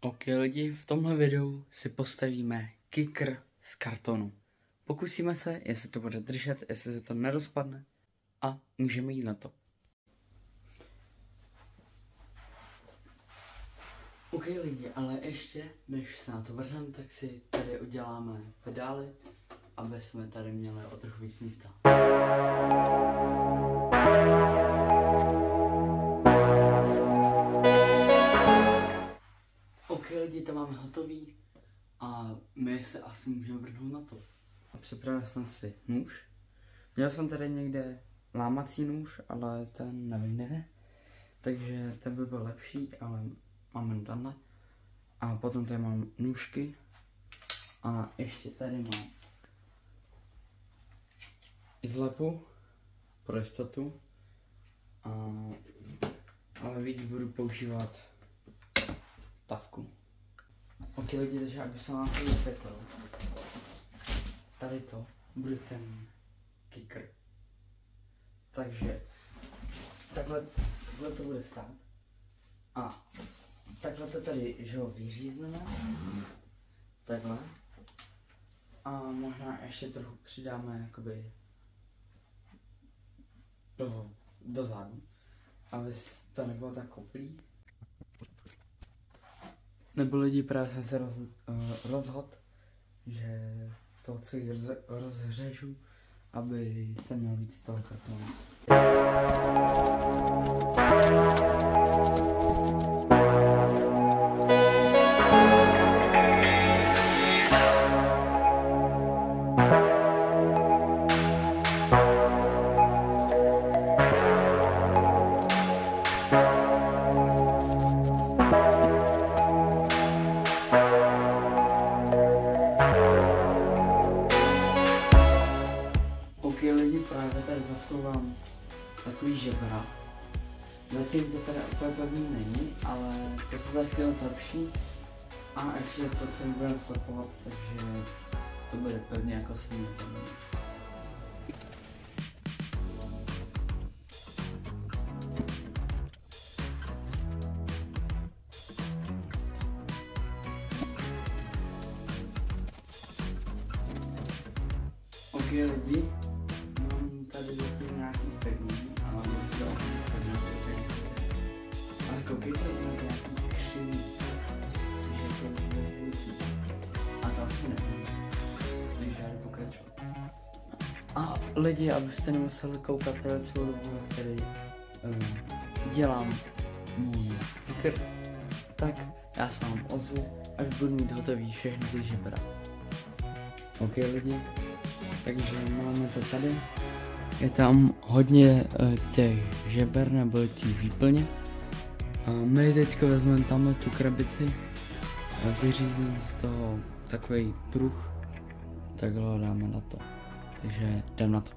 Ok lidi, v tomhle videu si postavíme kikr z kartonu. Pokusíme se, jestli to bude držet, jestli se to nerozpadne a můžeme jít na to. Ok lidi, ale ještě než se na to vrhneme, tak si tady uděláme pedály, aby jsme tady měli o trochu víc místa. Ok lidi, to máme hotový a my se asi můžeme vrhnout na to. Připravil jsem si nůž. Měl jsem tady někde lámací nůž, ale ten nevyjde, takže ten by byl lepší, ale máme tenhle. A potom tady mám nůžky a ještě tady mám izlepu pro jistotu, ale víc budu používat tavku. Ok lidi, takže aby jsem vám to vysvětlil. Tady to bude ten kikr. Takže takhle to bude stát. A takhle to tady, že ho vyřízneme. Takhle. A možná ještě trochu přidáme jakoby do zádu, aby to nebylo tak koplý. Nebo lidi, právě jsem se rozhodl, že to celý rozřežu, aby se měl víc toho kartonu. Ok lidi, právě tady zasouvám takový žebra. Zatím to tady úplně pevný není, ale to se za chvíli zlepší. A ještě to celé bude slepovat, takže to bude pevně jako sníh. Ok lidi, mám tady zatím nějaký zpevnění, ale to zpevnění. Ale koukejte na nějaký křivý, že to bude hůzí. A to asi nevím, takže já jdu pokračovat. A lidi, abyste nemuseli koukat tady celou dobu, který dělám můj kikr, tak já se vám ozvu, až budu mít hotový všechny ty žebra. Ok lidi. Takže máme to tady. Je tam hodně těch žeber nebo těch výplně. A my teďka vezmeme tamhle tu krabici a vyřízneme z toho takový pruh. Takhle ho dáme na to. Takže jdem na to.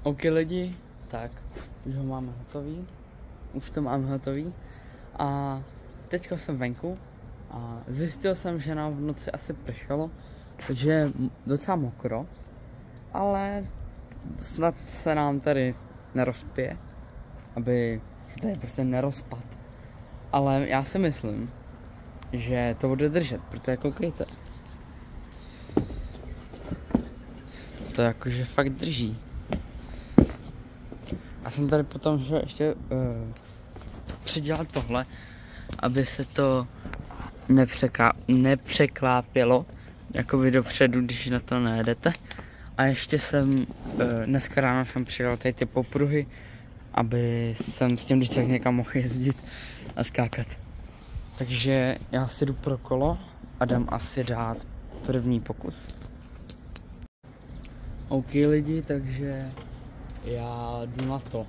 Ok lidi, tak už ho máme hotový, už to máme hotový a teďka jsem venku a zjistil jsem, že nám v noci asi pršelo, takže je docela mokro, ale snad se nám tady nerozpije, aby se tady prostě nerozpad, ale já si myslím, že to bude držet, protože koukejte, to jakože fakt drží. Já jsem tady potom že ještě přidělal tohle, aby se to nepřeklápělo jakoby dopředu, když na to nejedete. A ještě jsem dneska ráno jsem přidal tady ty popruhy, aby jsem s tím když tak někam mohl jezdit a skákat. Takže já si jdu pro kolo a dám asi dát první pokus. OK lidi, takže já jdu na to.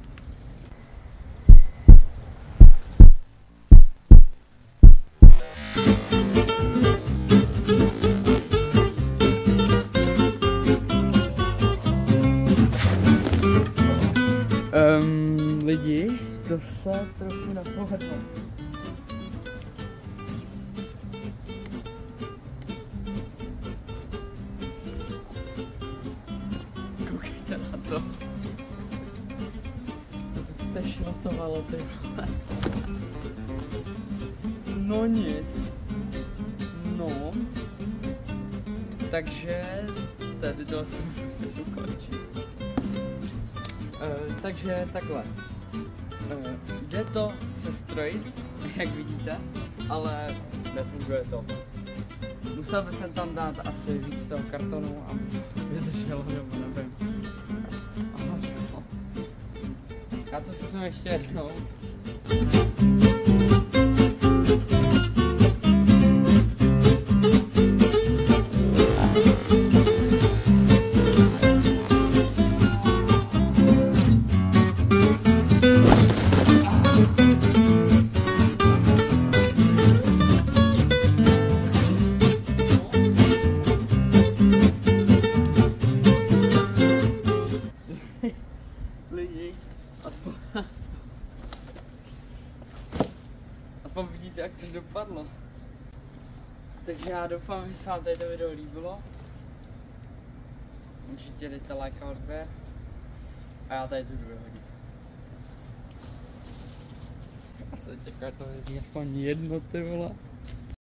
Lidi, to se trochu napovedlo. Koukejte na to. To se sešrotovalo, ty vole. No nic. No. Takže tady to se ukončí. Takže takhle. Jde to sestrojit, jak vidíte, ale nefunguje to. Musel bych tam dát asi víc toho kartonu a vydrželo, nebo nevím. Aha, no. Já to zkusím ještě jednou. Lidi, aspoň vidíte, jak to dopadlo. Takže já doufám, že se vám tady to video líbilo. Určitě dejte like a odběr. A já tady jdu dohodit. Já se čekám, to je aspoň jedno, ty vole.